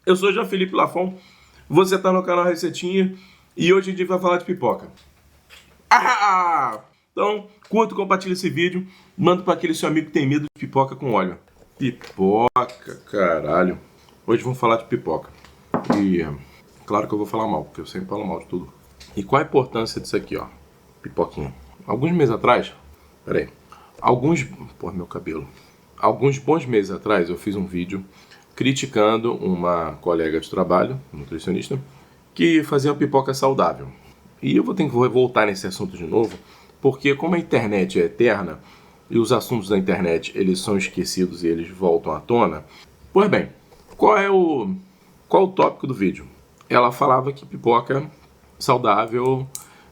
Eu sou Jean Felipe Lafon, você está no canal Receitinha e hoje a gente vai falar de pipoca. Então, curta e compartilha esse vídeo, manda para aquele seu amigo que tem medo de pipoca com óleo. Pipoca, caralho. Hoje vamos falar de pipoca. E claro que eu vou falar mal, porque eu sempre falo mal de tudo. E qual a importância disso aqui, ó? Pipoquinha. Alguns meses atrás, meu cabelo. Alguns bons meses atrás eu fiz um vídeo criticando uma colega de trabalho, nutricionista, que fazia pipoca saudável. E eu vou ter que voltar nesse assunto de novo, porque como a internet é eterna e os assuntos da internet eles são esquecidos e eles voltam à tona. Pois bem, qual o tópico do vídeo? Ela falava que pipoca saudável,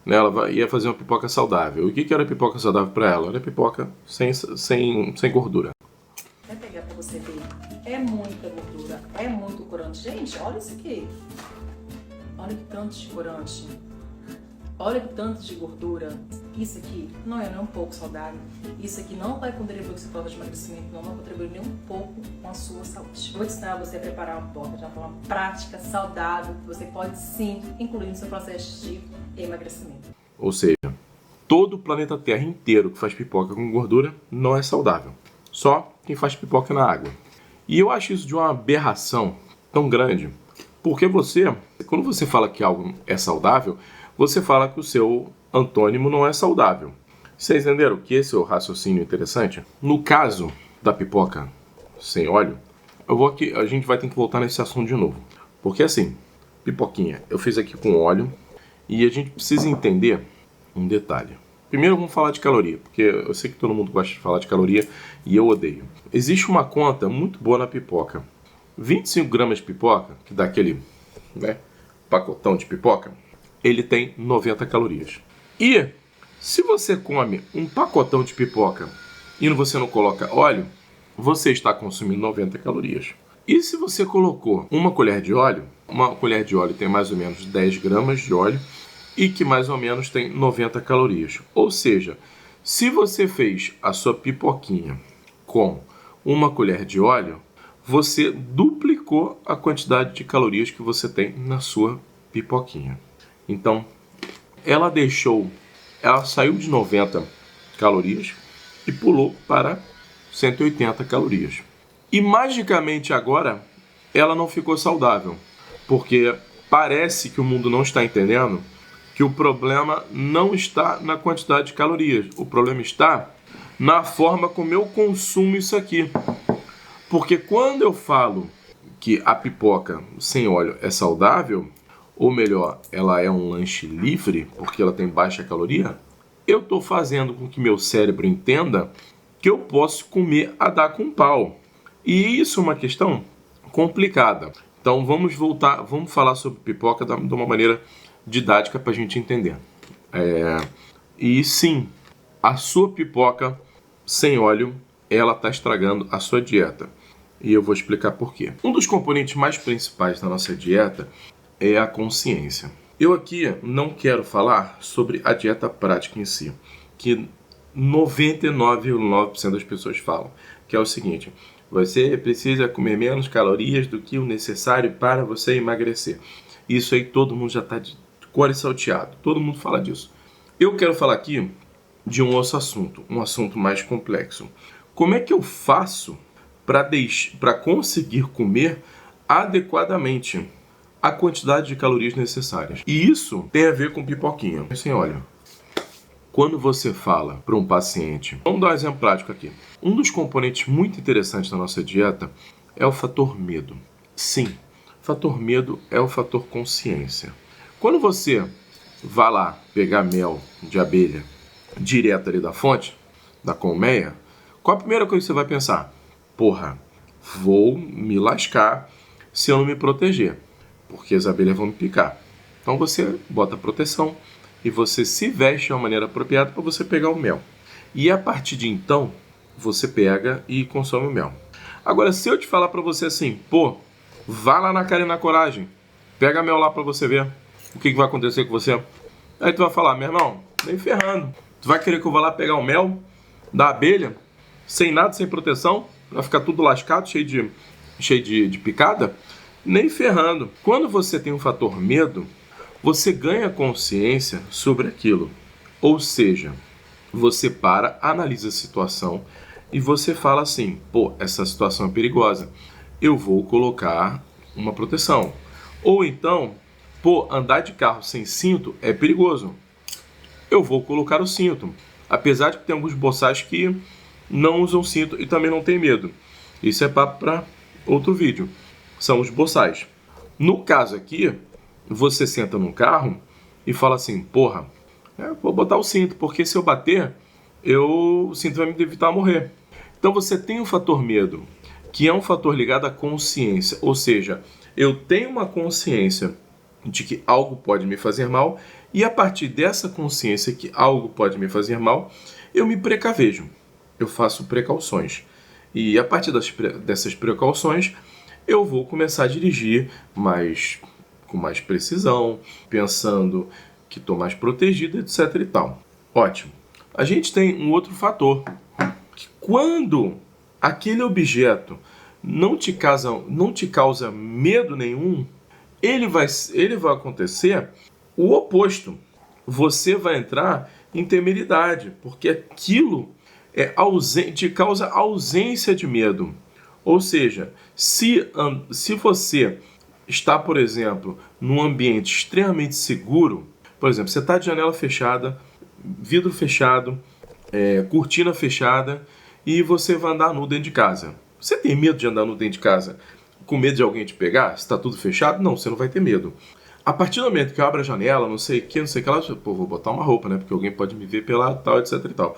né, ela ia fazer uma pipoca saudável. O que era pipoca saudável para ela? Era pipoca sem gordura. Vai pegar pra você ver. É muita gordura, é muito corante. Gente, olha isso aqui. Olha que tanto de corante. Olha que tanto de gordura. Isso aqui não é nem um pouco saudável. Isso aqui não vai contribuir com o seu prova de emagrecimento, não vai contribuir nem um pouco com a sua saúde. Vou te ensinar você a preparar uma pipoca de uma forma prática, saudável, que você pode sim incluir no seu processo de emagrecimento. Ou seja, todo o planeta Terra inteiro que faz pipoca com gordura não é saudável. Só quem faz pipoca na água. E eu acho isso de uma aberração tão grande, porque quando você fala que algo é saudável, você fala que o seu antônimo não é saudável. Vocês entenderam que esse é o raciocínio interessante? No caso da pipoca sem óleo, a gente vai ter que voltar nesse assunto de novo. Porque assim, pipoquinha, eu fiz aqui com óleo e a gente precisa entender um detalhe. Primeiro vamos falar de caloria, porque eu sei que todo mundo gosta de falar de caloria e eu odeio. Existe uma conta muito boa na pipoca. 25 gramas de pipoca, que dá aquele pacotão de pipoca, ele tem 90 calorias. E se você come um pacotão de pipoca e você não coloca óleo, você está consumindo 90 calorias. E se você colocou uma colher de óleo tem mais ou menos 10 gramas de óleo, e que mais ou menos tem 90 calorias. Ou seja, se você fez a sua pipoquinha com uma colher de óleo, você duplicou a quantidade de calorias que você tem na sua pipoquinha. Então, ela saiu de 90 calorias e pulou para 180 calorias. E magicamente agora, ela não ficou saudável, porque parece que o mundo não está entendendo que o problema não está na quantidade de calorias. O problema está na forma como eu consumo isso aqui. Porque quando eu falo que a pipoca sem óleo é saudável, ou melhor, ela é um lanche livre, porque ela tem baixa caloria, eu estou fazendo com que meu cérebro entenda que eu posso comer a dar com pau. E isso é uma questão complicada. Então vamos falar sobre pipoca de uma maneira didática para a gente entender. E sim, a sua pipoca sem óleo, ela está estragando a sua dieta. E eu vou explicar por quê. Um dos componentes mais principais da nossa dieta é a consciência. Eu aqui não quero falar sobre a dieta prática em si, que 99,9% das pessoas falam, que é o seguinte: você precisa comer menos calorias do que o necessário para você emagrecer. Isso aí todo mundo já está de cor e salteado, todo mundo fala disso. Eu quero falar aqui de um outro assunto, um assunto mais complexo. Como é que eu faço para conseguir comer adequadamente a quantidade de calorias necessárias? E isso tem a ver com pipoquinha. Assim, olha, quando você fala para um paciente, vamos dar um exemplo prático aqui. Um dos componentes muito interessantes da nossa dieta é o fator medo. Sim, o fator medo é o fator consciência. Quando você vai lá pegar mel de abelha direto ali da fonte, da colmeia, qual a primeira coisa que você vai pensar? Porra, vou me lascar se eu não me proteger, porque as abelhas vão me picar. Então você bota proteção e você se veste de uma maneira apropriada para você pegar o mel. E a partir de então, você pega e consome o mel. Agora, se eu te falar para você assim, vá lá na cara e na coragem, pega mel lá para você ver o que vai acontecer com você. Aí tu vai falar, meu irmão, nem ferrando. Tu vai querer que eu vá lá pegar o mel da abelha, sem nada, sem proteção, vai ficar tudo lascado, cheio de picada? Nem ferrando. Quando você tem um fator medo, você ganha consciência sobre aquilo. Ou seja, você analisa a situação e você fala assim, pô, essa situação é perigosa, eu vou colocar uma proteção. Ou então, pô, andar de carro sem cinto é perigoso, eu vou colocar o cinto. Apesar de que tem alguns boçais que não usam cinto e também não tem medo. Isso é papo para outro vídeo. São os boçais. No caso aqui, você senta num carro e fala assim, porra, vou botar o cinto, porque se eu bater, o cinto vai me evitar morrer. Então você tem o fator medo, que é um fator ligado à consciência. Ou seja, eu tenho uma consciência de que algo pode me fazer mal, e a partir dessa consciência que algo pode me fazer mal, eu me precavejo, eu faço precauções. E a partir dessas precauções, eu vou começar a dirigir com mais precisão, pensando que estou mais protegido, etc. e tal. Ótimo. A gente tem um outro fator, que quando aquele objeto não te causa medo nenhum, ele vai acontecer o oposto. Você vai entrar em temeridade, porque aquilo te causa ausência de medo. Ou seja, se você está, por exemplo, num ambiente extremamente seguro, por exemplo, você está de janela fechada, vidro fechado, cortina fechada, e você vai andar nu dentro de casa. Você tem medo de andar nu dentro de casa? Com medo de alguém te pegar? Se está tudo fechado? Não, você não vai ter medo. A partir do momento que eu abro a janela, não sei o que lá, pô, vou botar uma roupa, né? Porque alguém pode me ver pela tal, etc e tal.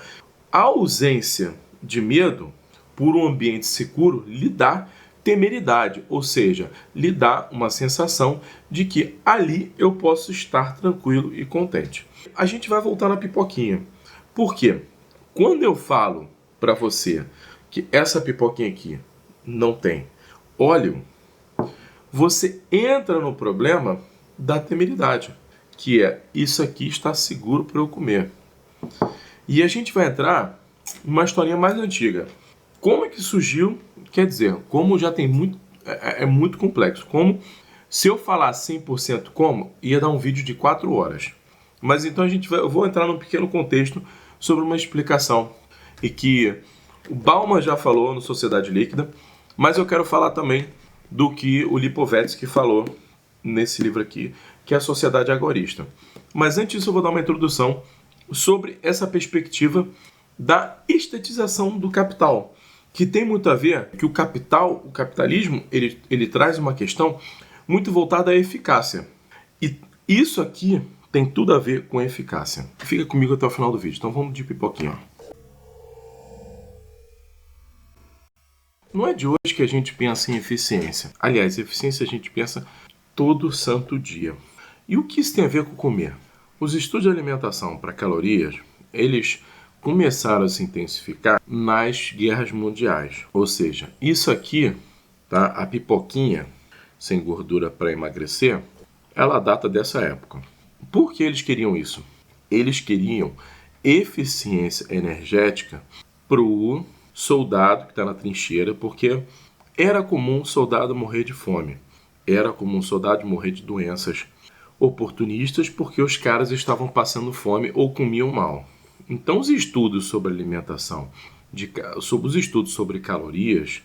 A ausência de medo por um ambiente seguro lhe dá temeridade, ou seja, lhe dá uma sensação de que ali eu posso estar tranquilo e contente. A gente vai voltar na pipoquinha. Por quê? Quando eu falo para você que essa pipoquinha aqui não tem óleo, você entra no problema da temeridade, que é isso aqui está seguro para eu comer. E a gente vai entrar numa historinha mais antiga. Como é que surgiu? Quer dizer, como já tem muito... É muito complexo. Como, se eu falar 100% como, ia dar um vídeo de 4 horas. Mas então eu vou entrar num pequeno contexto sobre uma explicação. E que o Bauman já falou no Sociedade Líquida, mas eu quero falar também do que o Lipovetsky falou nesse livro aqui, que é a Sociedade Agorista. Mas antes disso eu vou dar uma introdução sobre essa perspectiva da estetização do capital, que tem muito a ver que o capitalismo, ele traz uma questão muito voltada à eficácia. E isso aqui tem tudo a ver com eficácia. Fica comigo até o final do vídeo. Então vamos de pipoquinha. Não é de hoje que a gente pensa em eficiência. Aliás, eficiência a gente pensa todo santo dia. E o que isso tem a ver com comer? Os estudos de alimentação para calorias, eles começaram a se intensificar nas guerras mundiais. Ou seja, isso aqui, tá? A pipoquinha sem gordura para emagrecer, ela data dessa época. Por que eles queriam isso? Eles queriam eficiência energética para o soldado que está na trincheira, porque era comum o soldado morrer de fome, era comum o soldado morrer de doenças oportunistas, porque os caras estavam passando fome ou comiam mal. Então os estudos sobre alimentação, os estudos sobre calorias,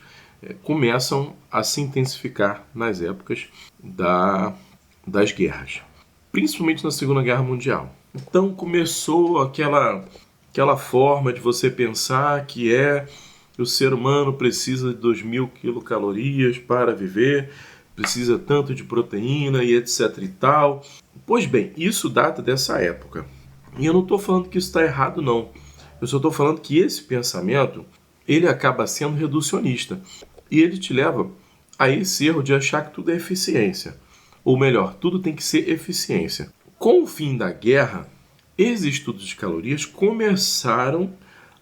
começam a se intensificar nas épocas das guerras, principalmente na Segunda Guerra Mundial. Então começou aquela forma de você pensar que o ser humano precisa de 2.000 quilocalorias para viver, precisa tanto de proteína e etc e tal. Pois bem, isso data dessa época. E eu não estou falando que isso está errado, não. Eu só estou falando que esse pensamento, ele acaba sendo reducionista. E ele te leva a esse erro de achar que tudo é eficiência. Ou melhor, tudo tem que ser eficiência. Com o fim da guerra, esses estudos de calorias começaram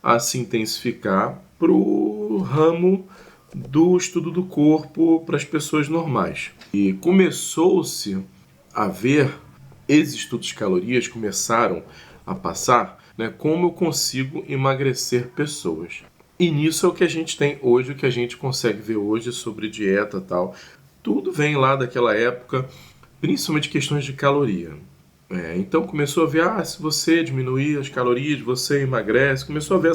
a se intensificar para o ramo do estudo do corpo para as pessoas normais. E começou-se a ver, esses estudos de calorias começaram a passar, como eu consigo emagrecer pessoas. E nisso é o que a gente tem hoje, o que a gente consegue ver hoje sobre dieta e tal. Tudo vem lá daquela época, principalmente questões de caloria. Então começou a ver, se você diminuir as calorias, você emagrece. Começou a ver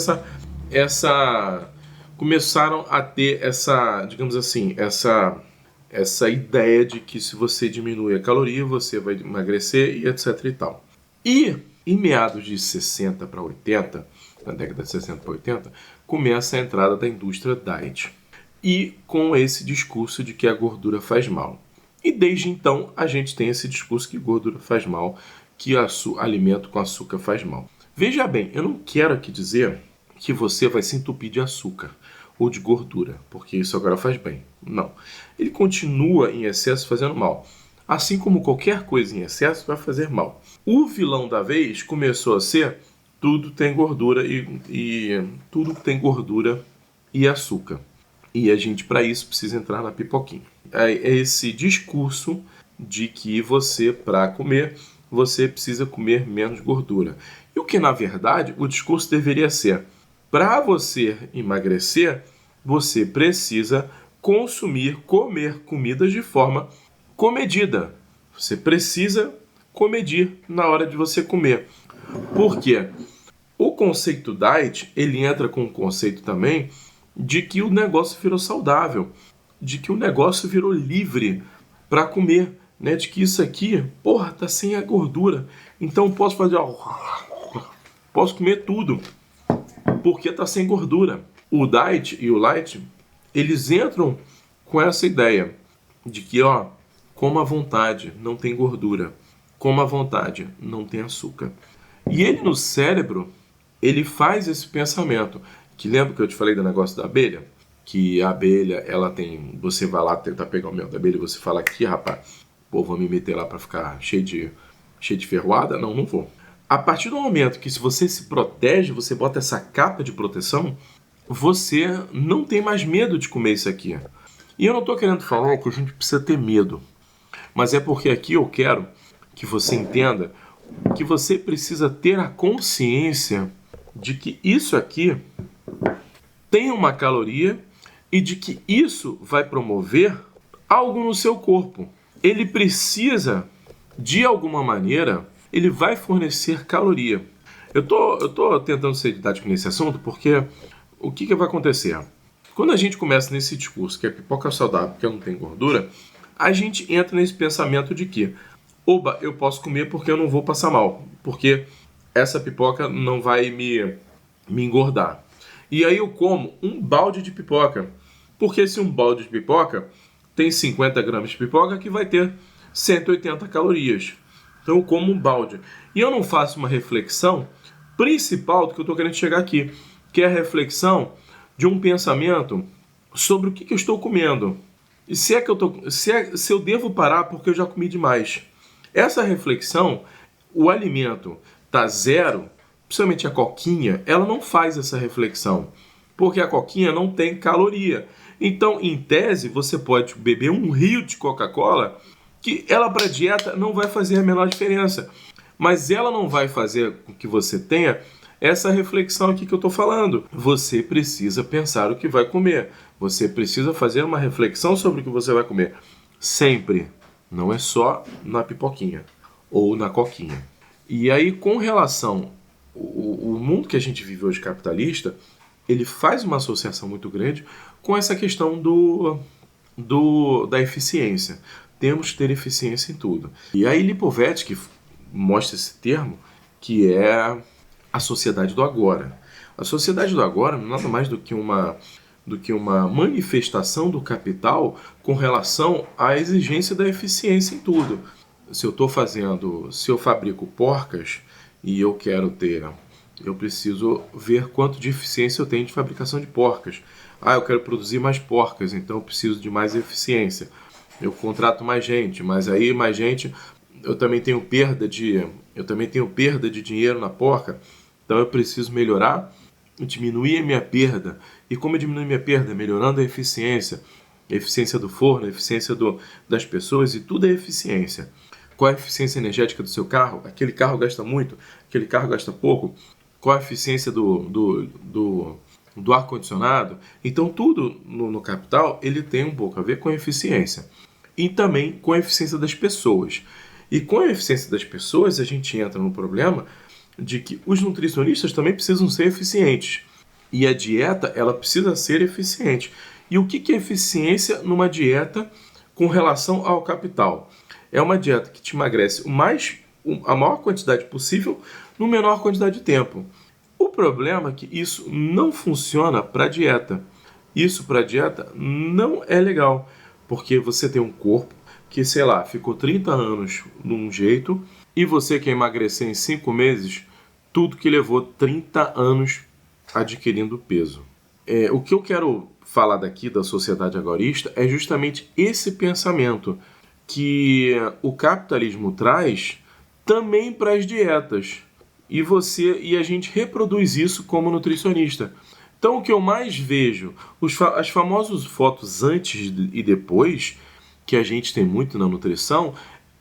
começaram a ter essa, digamos assim, essa ideia de que se você diminui a caloria, você vai emagrecer e etc e tal. E em meados de 60 para 80, na década de 60 para 80, começa a entrada da indústria diet. E com esse discurso de que a gordura faz mal. E desde então a gente tem esse discurso que gordura faz mal, que alimento com açúcar faz mal. Veja bem, eu não quero aqui dizer que você vai se entupir de açúcar ou de gordura, porque isso agora faz bem. Não. Ele continua em excesso fazendo mal. Assim como qualquer coisa em excesso vai fazer mal. O vilão da vez começou a ser tudo tem gordura e tudo tem gordura e açúcar. E a gente, para isso, precisa entrar na pipoquinha. É esse discurso de que você, para comer, você precisa comer menos gordura. E o que, na verdade, o discurso deveria ser: para você emagrecer, você precisa comer comidas de forma comedida. Você precisa comedir na hora de você comer. Por quê? O conceito diet, ele entra com o conceito também de que o negócio virou saudável, de que o negócio virou livre para comer, né? De que isso aqui, tá sem a gordura, então posso fazer, posso comer tudo, porque tá sem gordura. O diet e o light, eles entram com essa ideia de que, coma à vontade, não tem gordura, coma à vontade, não tem açúcar. E ele no cérebro, ele faz esse pensamento. Que lembra que eu te falei do negócio da abelha? Que a abelha, ela tem... Você vai lá tentar pegar o mel da abelha e você fala aqui, rapaz, vou me meter lá pra ficar cheio de ferroada? Não vou. A partir do momento que se você se protege, você bota essa capa de proteção, você não tem mais medo de comer isso aqui. E eu não tô querendo falar que a gente precisa ter medo. Mas é porque aqui eu quero que você entenda que você precisa ter a consciência de que isso aqui tem uma caloria e de que isso vai promover algo no seu corpo. Ele precisa, de alguma maneira, ele vai fornecer caloria. Eu tô tentando ser didático nesse assunto porque o que vai acontecer? Quando a gente começa nesse discurso que a pipoca é saudável porque não tem gordura, a gente entra nesse pensamento de que, eu posso comer porque eu não vou passar mal, porque essa pipoca não vai me engordar. E aí eu como um balde de pipoca, porque se um balde de pipoca tem 50 gramas de pipoca, que vai ter 180 calorias. Então eu como um balde. E eu não faço uma reflexão principal do que eu estou querendo chegar aqui, que é a reflexão de um pensamento sobre o que eu estou comendo. E se eu devo parar porque eu já comi demais. Essa reflexão, o alimento tá zero, principalmente a coquinha, ela não faz essa reflexão, porque a coquinha não tem caloria. Então, em tese, você pode beber um rio de Coca-Cola, que ela para dieta não vai fazer a menor diferença, mas ela não vai fazer com que você tenha essa reflexão aqui que eu estou falando. Você precisa pensar o que vai comer, você precisa fazer uma reflexão sobre o que você vai comer, sempre, não é só na pipoquinha ou na coquinha. E aí, com relação o mundo que a gente vive hoje capitalista, ele faz uma associação muito grande com essa questão da eficiência. Temos que ter eficiência em tudo. E aí Lipovetsky mostra esse termo, que é a sociedade do agora. A sociedade do agora não é nada mais do que uma manifestação do capital com relação à exigência da eficiência em tudo. Se eu fabrico porcas e eu preciso ver quanto de eficiência eu tenho de fabricação de porcas. Eu quero produzir mais porcas, então eu preciso de mais eficiência. Eu contrato mais gente, mas aí mais gente, eu também tenho perda de dinheiro na porca, então eu preciso melhorar, diminuir a minha perda. E como eu diminuo a minha perda? Melhorando a eficiência do forno, a eficiência das pessoas, e tudo é eficiência. Qual é a eficiência energética do seu carro? Aquele carro gasta muito, aquele carro gasta pouco. Qual a eficiência do ar-condicionado? Então tudo no capital ele tem um pouco a ver com eficiência. e também com a eficiência das pessoas. E com a eficiência das pessoas, a gente entra no problema de que os nutricionistas também precisam ser eficientes. E a dieta, ela precisa ser eficiente. E o que é eficiência numa dieta com relação ao capital? É uma dieta que te emagrece a maior quantidade possível no menor quantidade de tempo. O problema é que isso não funciona para dieta. Isso para dieta não é legal, porque você tem um corpo que, sei lá, ficou 30 anos num jeito e você quer emagrecer em 5 meses tudo que levou 30 anos adquirindo peso. O que eu quero falar daqui da sociedade agorista é justamente esse pensamento que o capitalismo traz também para as dietas. E a gente reproduz isso como nutricionista. Então o que eu mais vejo, as famosas fotos antes e depois, que a gente tem muito na nutrição,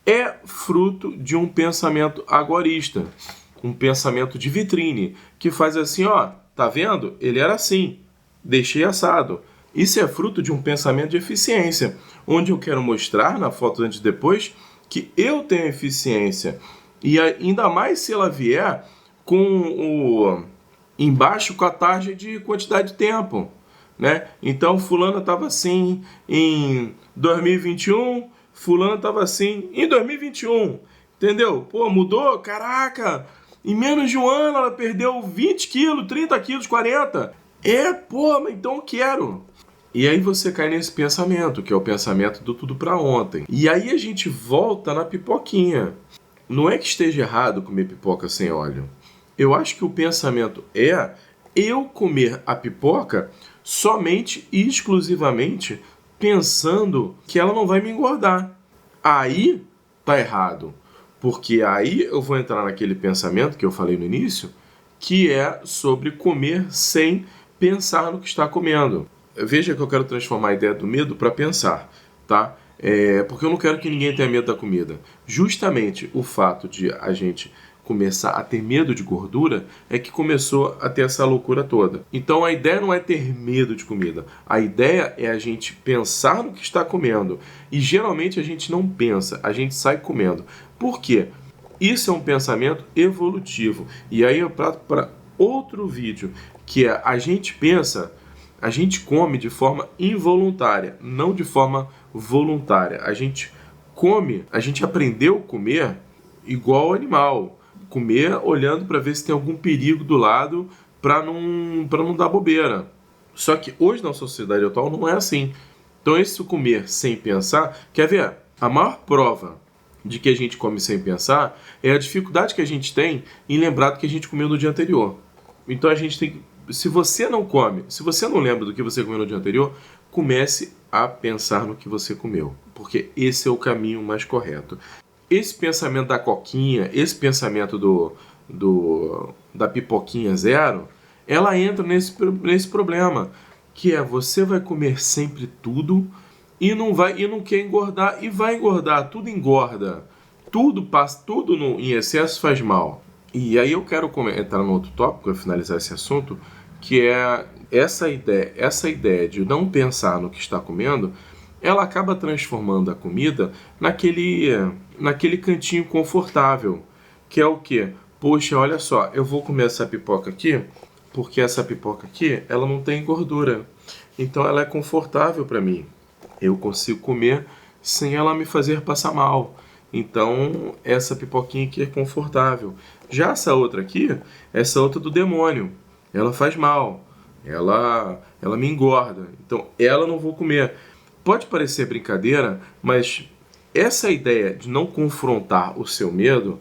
é fruto de um pensamento agorista, um pensamento de vitrine, que faz assim, ó, tá vendo? Ele era assim, deixei assado. Isso é fruto de um pensamento de eficiência, onde eu quero mostrar na foto antes e depois que eu tenho eficiência. E ainda mais se ela vier embaixo com a taxa de quantidade de tempo, né? Então fulano estava assim em 2021, fulano estava assim em 2021, entendeu? Pô, mudou? Caraca! Em menos de um ano ela perdeu 20 quilos, 30 quilos, 40. Mas então eu quero. E aí você cai nesse pensamento, que é o pensamento do tudo pra ontem. E aí a gente volta na pipoquinha. Não é que esteja errado comer pipoca sem óleo. Eu acho que o pensamento é eu comer a pipoca somente e exclusivamente pensando que ela não vai me engordar. Aí tá errado. Porque aí eu vou entrar naquele pensamento que eu falei no início, que é sobre comer sem pensar no que está comendo. Veja que eu quero transformar a ideia do medo para pensar, tá? Porque eu não quero que ninguém tenha medo da comida. Justamente o fato de a gente começar a ter medo de gordura é que começou a ter essa loucura toda. Então a ideia não é ter medo de comida. A ideia é a gente pensar no que está comendo. E geralmente a gente não pensa, a gente sai comendo. Por quê? Isso é um pensamento evolutivo. E aí eu trato para outro vídeo, que é a gente come de forma involuntária, não de forma voluntária. A gente come, a gente aprendeu a comer igual animal. Comer olhando para ver se tem algum perigo do lado para não dar bobeira. Só que hoje na sociedade atual não é assim. Então esse comer sem pensar, quer ver? A maior prova de que a gente come sem pensar é a dificuldade que a gente tem em lembrar do que a gente comeu no dia anterior. Então a gente tem que, se você não lembra do que você comeu no dia anterior, comece a pensar no que você comeu, porque esse é o caminho mais correto. Esse pensamento da coquinha, esse pensamento da pipoquinha zero, ela entra nesse problema, que é você vai comer sempre tudo e não quer engordar, e vai engordar, tudo engorda. Tudo em excesso faz mal. E aí eu quero entrar no outro tópico, para finalizar esse assunto, que é essa ideia de não pensar no que está comendo, ela acaba transformando a comida naquele cantinho confortável, que é o quê? Poxa, olha só, eu vou comer essa pipoca aqui, porque essa pipoca aqui, ela não tem gordura. Então ela é confortável para mim. Eu consigo comer sem ela me fazer passar mal. Então essa pipoquinha aqui é confortável. Já essa outra do demônio, ela faz mal. Ela me engorda. Então ela eu não vou comer. Pode parecer brincadeira, mas essa ideia de não confrontar o seu medo,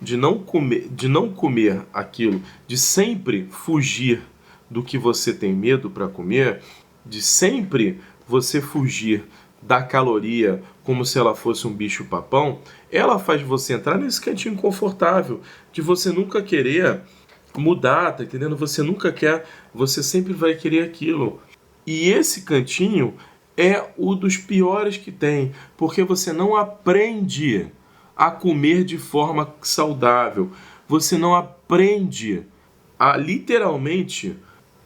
de não comer aquilo, de sempre fugir do que você tem medo para comer, de sempre você fugir da caloria como se ela fosse um bicho-papão, ela faz você entrar nesse cantinho confortável, de você nunca querer mudar, tá entendendo? Você sempre vai querer aquilo. E esse cantinho é um dos piores que tem, porque você não aprende a comer de forma saudável. Você não aprende literalmente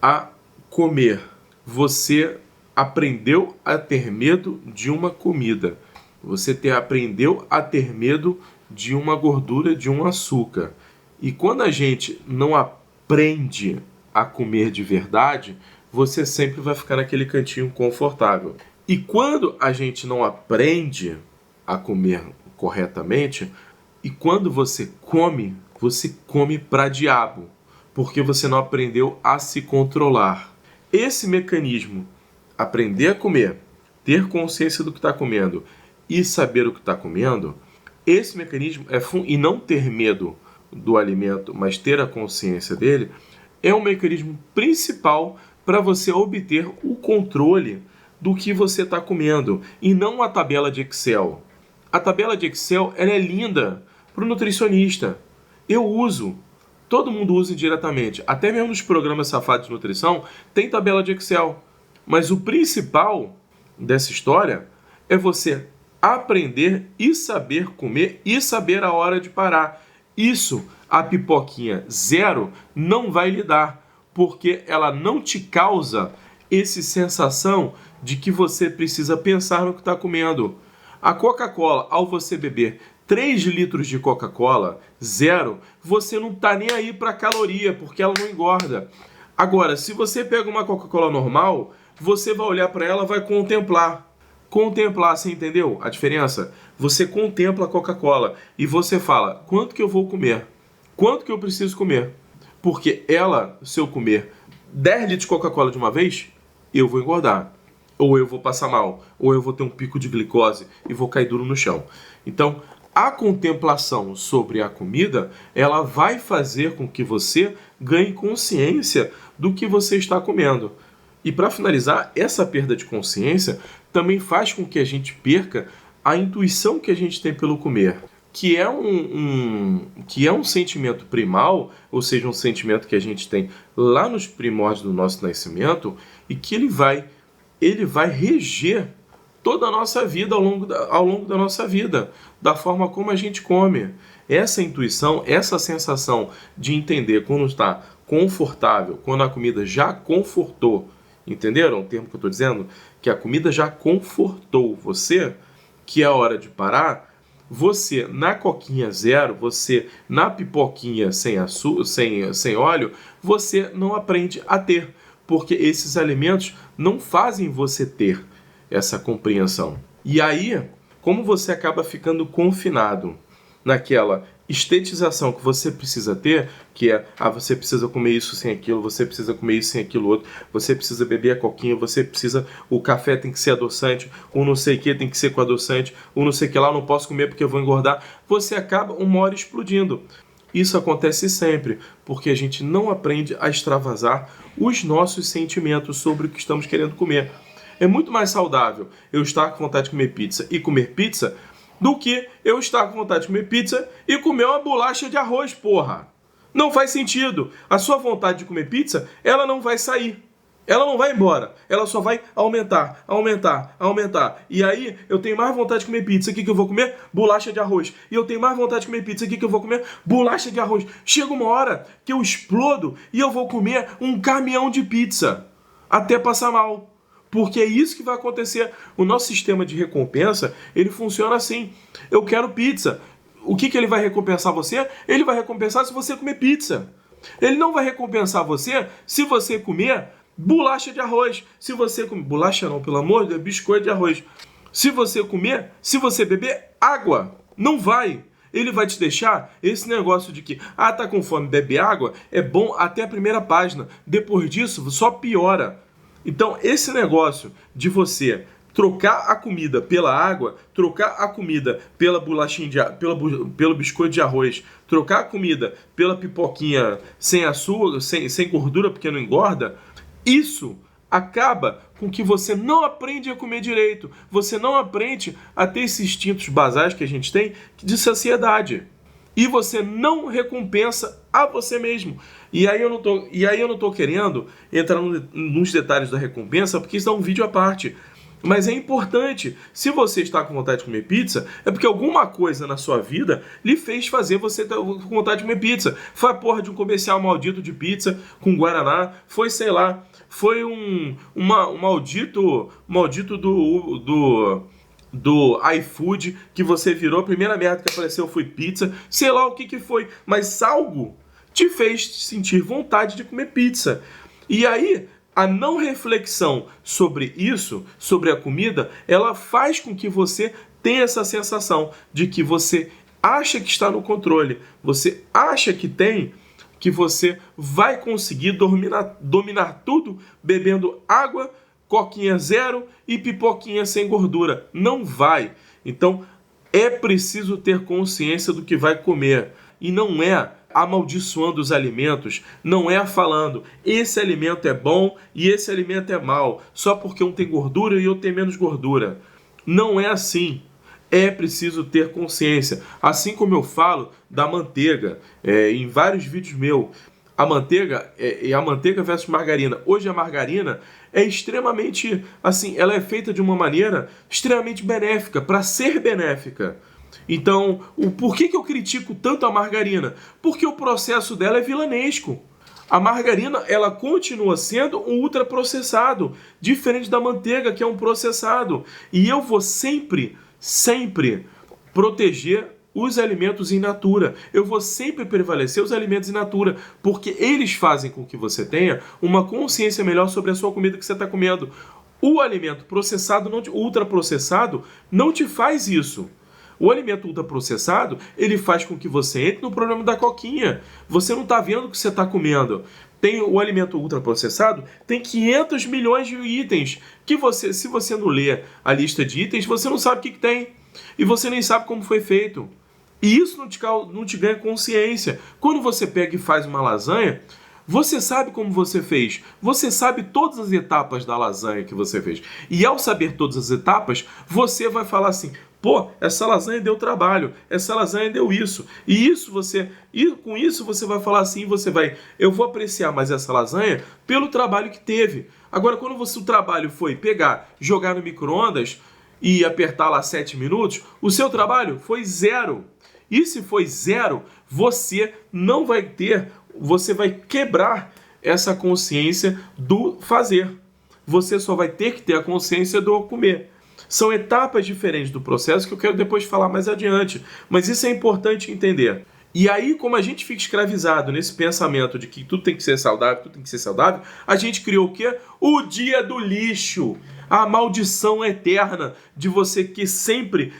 a comer. Você aprendeu a ter medo de uma comida. Você aprendeu a ter medo de uma gordura, de um açúcar. E quando a gente não aprende a comer de verdade, você sempre vai ficar naquele cantinho confortável. E quando a gente não aprende a comer corretamente, e quando você come para diabo, porque você não aprendeu a se controlar. Esse mecanismo, aprender a comer, ter consciência do que está comendo e saber o que está comendo, esse mecanismo e não ter medo do alimento, mas ter a consciência dele, é um mecanismo principal para você obter o controle do que você está comendo, e não a tabela de Excel. A tabela de Excel ela é linda para o nutricionista. Eu uso. Todo mundo usa diretamente. Até mesmo nos programas safados de nutrição tem tabela de Excel. Mas o principal dessa história é você aprender e saber comer e saber a hora de parar. Isso a pipoquinha zero não vai lhe dar, porque ela não te causa essa sensação de que você precisa pensar no que está comendo. A Coca-Cola, ao você beber 3 litros de Coca-Cola, zero, você não está nem aí para caloria, porque ela não engorda. Agora, se você pega uma Coca-Cola normal, você vai olhar para ela e vai contemplar. Contemplar, você entendeu a diferença? Você contempla a Coca-Cola e você fala, quanto que eu vou comer? Quanto que eu preciso comer? Porque ela, se eu comer 10 litros de Coca-Cola de uma vez, eu vou engordar. Ou eu vou passar mal, ou eu vou ter um pico de glicose e vou cair duro no chão. Então, a contemplação sobre a comida, ela vai fazer com que você ganhe consciência do que você está comendo. E para finalizar, essa perda de consciência também faz com que a gente perca a intuição que a gente tem pelo comer, que é um sentimento primal, ou seja, um sentimento que a gente tem lá nos primórdios do nosso nascimento, e que ele vai reger toda a nossa vida ao longo da nossa vida, da forma como a gente come. Essa intuição, essa sensação de entender quando está confortável, quando a comida já confortou, entenderam o termo que eu estou dizendo? Que a comida já confortou você, que é a hora de parar. Você na coquinha zero, você na pipoquinha sem óleo, você não aprende a ter, porque esses alimentos não fazem você ter essa compreensão. E aí, como você acaba ficando confinado naquela estetização que você precisa ter, que é, você precisa comer isso sem aquilo, você precisa comer isso sem aquilo outro, você precisa beber a coquinha, o café tem que ser adoçante, o não sei o que tem que ser com adoçante, o não sei o que lá eu não posso comer porque eu vou engordar, você acaba uma hora explodindo. Isso acontece sempre, porque a gente não aprende a extravasar os nossos sentimentos sobre o que estamos querendo comer. É muito mais saudável eu estar com vontade de comer pizza e comer pizza do que eu estar com vontade de comer pizza e comer uma bolacha de arroz, porra. Não faz sentido. A sua vontade de comer pizza, ela não vai sair. Ela não vai embora. Ela só vai aumentar, aumentar, aumentar. E aí, eu tenho mais vontade de comer pizza. O que eu vou comer? Bolacha de arroz. E eu tenho mais vontade de comer pizza. O que eu vou comer? Bolacha de arroz. Chega uma hora que eu explodo e eu vou comer um caminhão de pizza. Até passar mal. Porque é isso que vai acontecer. O nosso sistema de recompensa, ele funciona assim. Eu quero pizza. O que ele vai recompensar você? Ele vai recompensar se você comer pizza. Ele não vai recompensar você se você comer bolacha de arroz. Se você comer... Bolacha não, pelo amor de Deus, biscoito de arroz. Se você beber água. Não vai. Ele vai te deixar esse negócio de que, tá com fome, bebe água, é bom até a primeira página. Depois disso, só piora. Então, esse negócio de você trocar a comida pela água, trocar a comida pela bolachinha pelo biscoito de arroz, trocar a comida pela pipoquinha sem açúcar, sem gordura porque não engorda, isso acaba com que você não aprende a comer direito. Você não aprende a ter esses instintos basais que a gente tem de saciedade. E você não recompensa a você mesmo. E aí eu não tô querendo entrar nos detalhes da recompensa, porque isso é um vídeo à parte. Mas é importante. Se você está com vontade de comer pizza, é porque alguma coisa na sua vida lhe fez fazer você ter com vontade de comer pizza. Foi a porra de um comercial maldito de pizza com Guaraná. Foi, sei lá, foi um maldito do iFood, que você virou, a primeira merda que apareceu foi pizza, sei lá o que foi, mas algo te fez sentir vontade de comer pizza. E aí, a não reflexão sobre isso, sobre a comida, ela faz com que você tenha essa sensação de que você acha que está no controle, você acha que tem, que você vai conseguir dominar tudo bebendo água, coquinha zero e pipoquinha sem gordura. Não vai. Então, é preciso ter consciência do que vai comer. E não é amaldiçoando os alimentos, não é falando esse alimento é bom e esse alimento é mau, só porque um tem gordura e outro tem menos gordura. Não é assim. É preciso ter consciência. Assim como eu falo da manteiga, em vários vídeos meus, a manteiga versus margarina. Hoje a margarina é extremamente, assim, ela é feita de uma maneira extremamente benéfica, para ser benéfica. Então, por que eu critico tanto a margarina? Porque o processo dela é vilanesco. A margarina, ela continua sendo um ultraprocessado, diferente da manteiga, que é um processado. E eu vou sempre proteger os alimentos in natura. Eu vou sempre prevalecer os alimentos in natura, porque eles fazem com que você tenha uma consciência melhor sobre a sua comida que você está comendo. O alimento processado, ultraprocessado, não te faz isso. O alimento ultraprocessado, ele faz com que você entre no problema da coquinha. Você não está vendo o que você está comendo. O alimento ultraprocessado tem 500 milhões de itens que se você não ler a lista de itens, você não sabe o que tem. E você nem sabe como foi feito. E isso não te ganha consciência. Quando você pega e faz uma lasanha, você sabe como você fez. Você sabe todas as etapas da lasanha que você fez. E ao saber todas as etapas, você vai falar assim: pô, essa lasanha deu trabalho, essa lasanha deu isso. E com isso você vai falar assim, eu vou apreciar mais essa lasanha pelo trabalho que teve. Agora, quando o trabalho foi pegar, jogar no micro-ondas e apertar lá 7 minutos, o seu trabalho foi 0. E se foi 0, você vai quebrar essa consciência do fazer. Você só vai ter que ter a consciência do comer. São etapas diferentes do processo que eu quero depois falar mais adiante. Mas isso é importante entender. E aí, como a gente fica escravizado nesse pensamento de que tudo tem que ser saudável, a gente criou o quê? O dia do lixo. A maldição eterna de você que sempre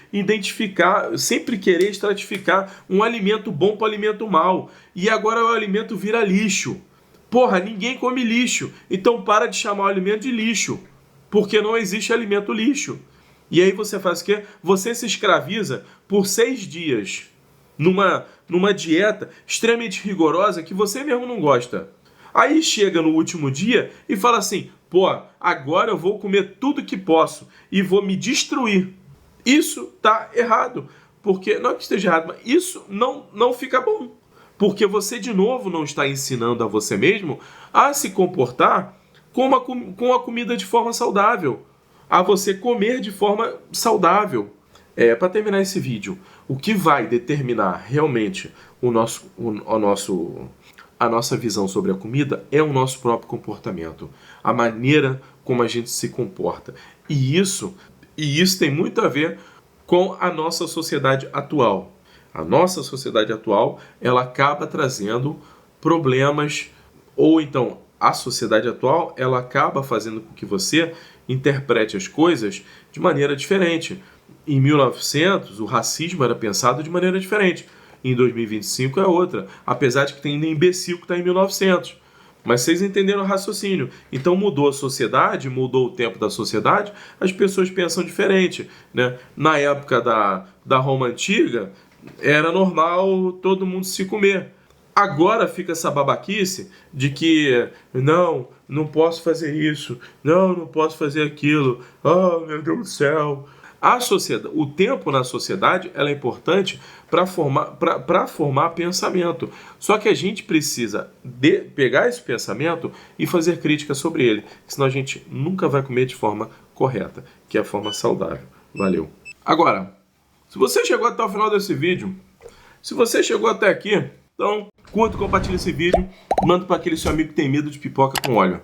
querer estratificar um alimento bom para alimento mau. E agora o alimento vira lixo. Porra, ninguém come lixo. Então para de chamar o alimento de lixo. Porque não existe alimento lixo. E aí você faz o quê? Você se escraviza por 6 dias numa dieta extremamente rigorosa que você mesmo não gosta. Aí chega no último dia e fala assim: pô, agora eu vou comer tudo que posso e vou me destruir. Isso tá errado. Porque, não é que esteja errado, mas isso não fica bom. Porque você, de novo, não está ensinando a você mesmo a se comportar com a comida de forma saudável. A você comer de forma saudável. Para terminar esse vídeo, o que vai determinar realmente a nossa visão sobre a comida é o nosso próprio comportamento, a maneira como a gente se comporta. E isso tem muito a ver com a nossa sociedade atual. A nossa sociedade atual, ela acaba trazendo problemas, ou então a sociedade atual, ela acaba fazendo com que você interprete as coisas de maneira diferente. Em 1900, o racismo era pensado de maneira diferente. Em 2025 é outra, apesar de que tem ainda imbecil que está em 1900. Mas vocês entenderam o raciocínio. Então mudou a sociedade, mudou o tempo da sociedade, as pessoas pensam diferente, né? Na época da Roma Antiga, era normal todo mundo se comer. Agora fica essa babaquice de que não posso fazer isso, não posso fazer aquilo, oh meu Deus do céu. O tempo na sociedade ela é importante para formar pensamento. Só que a gente precisa pegar esse pensamento e fazer crítica sobre ele, senão a gente nunca vai comer de forma correta, que é a forma saudável. Valeu. Agora, se você chegou até o final desse vídeo, se você chegou até aqui, então curta, compartilha esse vídeo, manda para aquele seu amigo que tem medo de pipoca com óleo.